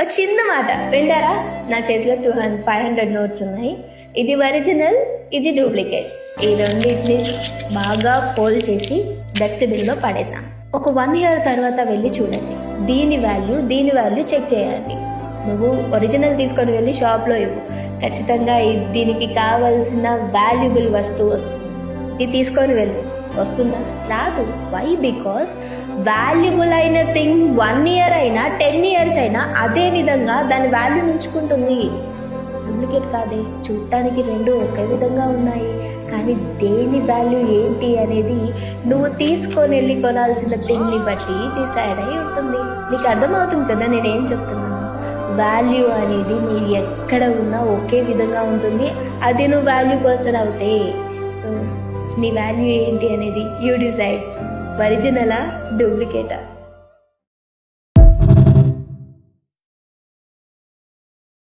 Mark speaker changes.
Speaker 1: ఒక చిన్న మాట వింటారా? నా చేతిలో 500 నోట్స్ ఉన్నాయి. ఇది ఒరిజినల్, ఇది డూప్లికేట్. ఈ రెండింటిని బాగా ఫోల్డ్ చేసి డస్ట్బిన్లో పడేసాం. ఒక 1 year తర్వాత వెళ్ళి చూడండి. దీని వాల్యూ చెక్ చేయండి. నువ్వు ఒరిజినల్ తీసుకొని వెళ్ళి షాప్లో ఇవ్వు, ఖచ్చితంగా దీనికి కావాల్సిన వాల్యుబుల్ వస్తువు వస్తుంది. ఇది తీసుకొని వెళ్ళు, వస్తుందా? రాదు. వై? బికాస్ వాల్యుబుల్ అయిన థింగ్ 1 year అయినా 10 years అయినా అదే విధంగా దాని వాల్యూ ఉంచుకుంటుంది. డూప్లికేట్ కాదే. చూడటానికి రెండు ఒకే విధంగా ఉన్నాయి, కానీ దేని వాల్యూ ఏంటి అనేది నువ్వు తీసుకొని వెళ్ళి కొనాల్సిన థింగ్ని బట్టి డిసైడ్ అయి ఉంటుంది. నీకు అర్థమవుతుంది కదా నేనేం చెప్తున్నాను? వాల్యూ అనేది నువ్వు ఎక్కడ ఉన్నా ఒకే విధంగా ఉంటుంది. అది నువ్వు వాల్యూ పర్సన్ అవుతే. సో నీ వాల్యూ ఏంటి అనేది యూ డిసైడ్. ఒరిజినలా, డూప్లికేటా?